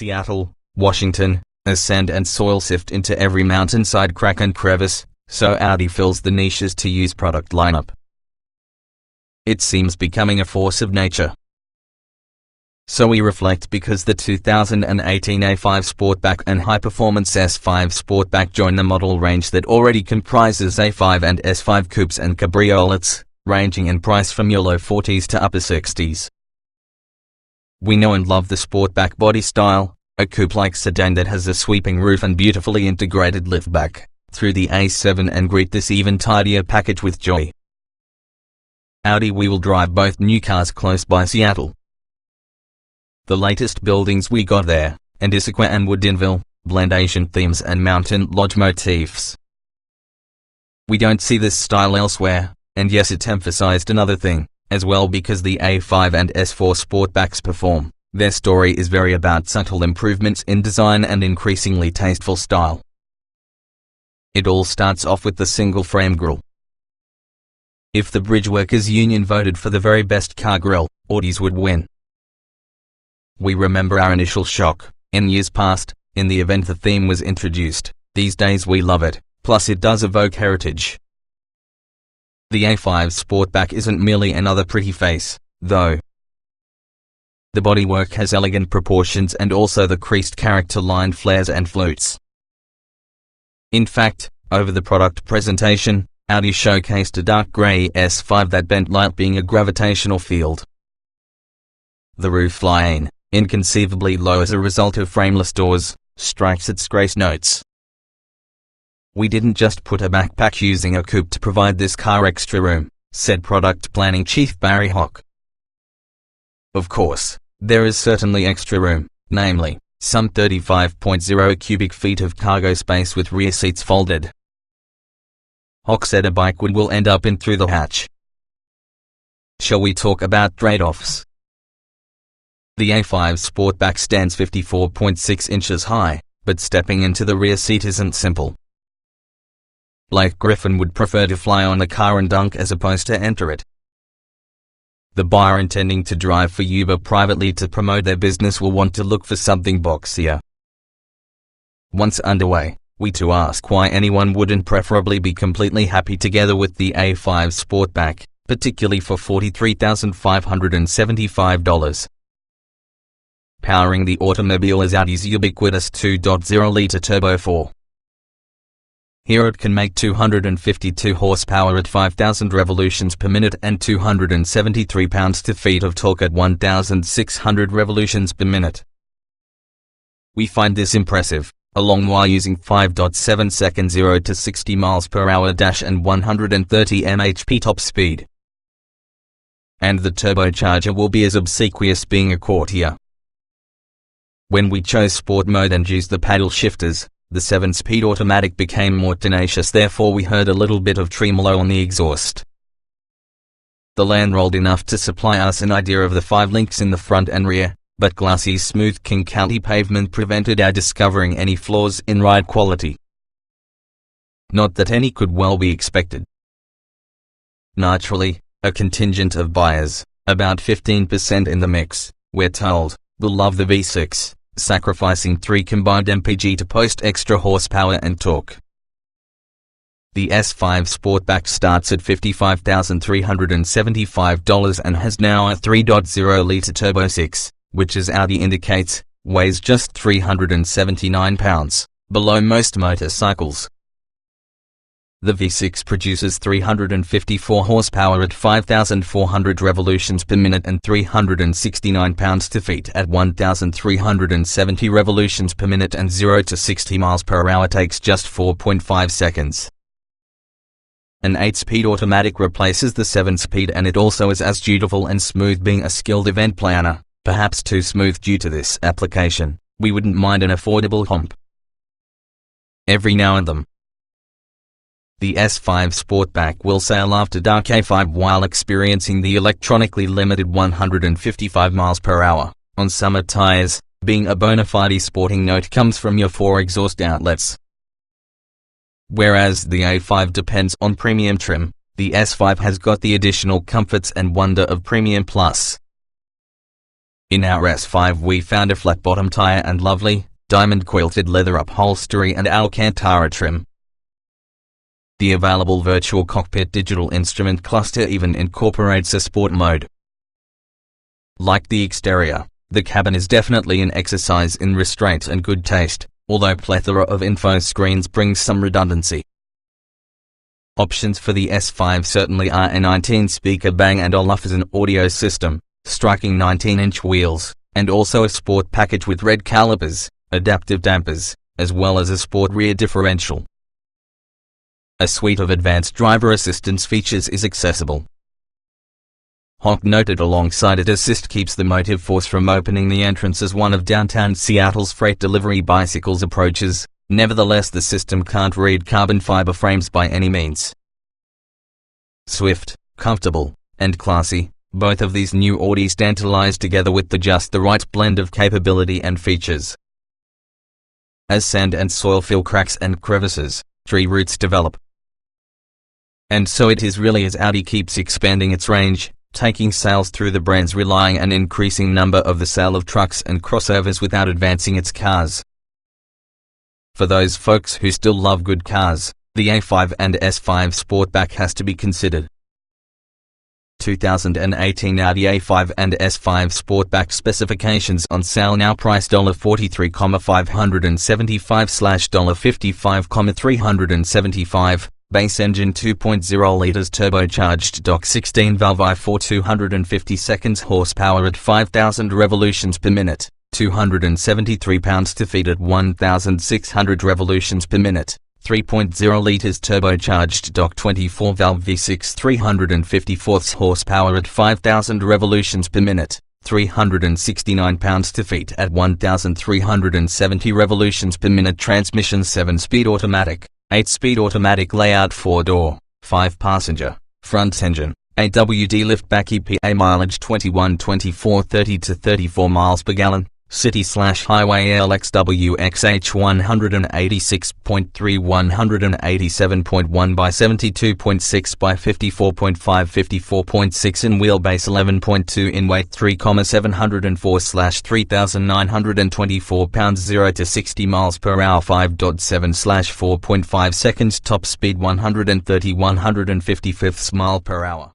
Seattle, Washington, as sand and soil sift into every mountainside crack and crevice, so Audi fills the niches to use product lineup. It seems becoming a force of nature. So we reflect because the 2018 A5 Sportback and high-performance S5 Sportback join the model range that already comprises A5 and S5 coupes and cabriolets, ranging in price from your low 40s to upper 60s. We know and love the Sportback body style, a coupe-like sedan that has a sweeping roof and beautifully integrated liftback, through the A7, and greet this even tidier package with joy. Audi, we will drive both new cars close by Seattle. The latest buildings we got there, and Issaquah and Woodinville, blend Asian themes and mountain lodge motifs. We don't see this style elsewhere, and yes, it emphasized another thing, as well, because the A5 and S4 Sportbacks perform. Their story is very about subtle improvements in design and increasingly tasteful style. It all starts off with the single-frame grille. If the Bridgeworkers Union voted for the very best car grille, Audis would win. We remember our initial shock, in years past, in the event the theme was introduced. These days we love it, plus it does evoke heritage. The A5 Sportback isn't merely another pretty face, though. The bodywork has elegant proportions and also the creased character-lined flares and flutes. In fact, over the product presentation, Audi showcased a dark grey S5 that bent light, being a gravitational field. The roofline, inconceivably low as a result of frameless doors, strikes its grace notes. We didn't just put a backpack using a coupe to provide this car extra room, said product planning chief Barry Hock. Of course, there is certainly extra room, namely, some 35.0 cubic feet of cargo space with rear seats folded. Hock said a bike will end up in through the hatch. Shall we talk about trade-offs? The A5 Sportback stands 54.6 inches high, but stepping into the rear seat isn't simple. Blake Griffin would prefer to fly on the car and dunk as opposed to enter it. The buyer intending to drive for Uber privately to promote their business will want to look for something boxier. Once underway, we too ask why anyone wouldn't preferably be completely happy together with the A5 Sportback, particularly for $43,575. Powering the automobile is Audi's ubiquitous 2.0-litre turbo 4. Here it can make 252 horsepower at 5,000 revolutions per minute and 273 pounds-feet of torque at 1,600 revolutions per minute. We find this impressive, along while using 5.7 second 0 to 60 miles per hour dash and 130 mhp top speed. And the turbocharger will be as obsequious, being a courtier. When we chose sport mode and used the paddle shifters, the 7-speed automatic became more tenacious, therefore we heard a little bit of tremolo on the exhaust. The land rolled enough to supply us an idea of the 5 links in the front and rear, but glassy smooth King County pavement prevented our discovering any flaws in ride quality. Not that any could well be expected. Naturally, a contingent of buyers, about 15% in the mix, we're told, will love the V6. Sacrificing 3 combined mpg to post extra horsepower and torque. The S5 Sportback starts at $55,375 and has now a 3.0-litre turbo 6, which, as Audi indicates, weighs just 379 pounds, below most motorcycles. The V6 produces 354 horsepower at 5,400 revolutions per minute and 369 pounds-feet at 1,370 revolutions per minute, and 0 to 60 miles per hour takes just 4.5 seconds. An 8-speed automatic replaces the 7-speed, and it also is as dutiful and smooth. Being a skilled event planner, perhaps too smooth due to this application, we wouldn't mind an affordable hump every now and then. The S5 Sportback will sail after dark A5 while experiencing the electronically limited 155 miles per hour on summer tires. Being a bona fide sporting note comes from your 4 exhaust outlets. Whereas the A5 depends on premium trim, the S5 has got the additional comforts and wonder of Premium Plus. In our S5 we found a flat bottom tire and lovely, diamond quilted leather upholstery and Alcantara trim. The available virtual cockpit digital instrument cluster even incorporates a sport mode. Like the exterior, the cabin is definitely an exercise in restraint and good taste, although plethora of info screens brings some redundancy. Options for the S5 certainly are a 19-speaker Bang & Olufsen audio system, striking 19-inch wheels, and also a sport package with red calipers, adaptive dampers, as well as a sport rear differential. A suite of advanced driver assistance features is accessible. Honk noted alongside it assist keeps the motive force from opening the entrance as one of downtown Seattle's freight delivery bicycles approaches. Nevertheless, the system can't read carbon fiber frames by any means. Swift, comfortable, and classy, both of these new Audis tantalize together with just the right blend of capability and features. As sand and soil fill cracks and crevices, tree roots develop. And so it is really as Audi keeps expanding its range, taking sales through the brand's relying an increasing number of the sale of trucks and crossovers without advancing its cars. For those folks who still love good cars, the A5 and S5 Sportback has to be considered. 2018 Audi A5 and S5 Sportback specifications on sale now, price $43,575/$55,375, base engine 2.0 liters turbocharged DOC 16 valve i4 250 seconds horsepower at 5,000 revolutions per minute, 273 pounds-feet at 1,600 revolutions per minute. 3.0 liters turbocharged DOC 24 valve V6 354 horsepower at 5,000 revolutions per minute, 369 pounds-feet at 1,370 revolutions per minute. Transmission 7-speed automatic, 8-speed automatic layout, 4-door, 5-passenger, front engine, AWD liftback, EPA mileage 21-24 30 to 34 miles per gallon. City/highway LXWXH 186.3 187.1 by 72.6 by 54.5 54.6 in wheelbase, 11.2 in weight, 3,704/3,924 pounds, 0 to 60 miles per hour 5.7/4.5 seconds, top speed 130 155 mile per hour.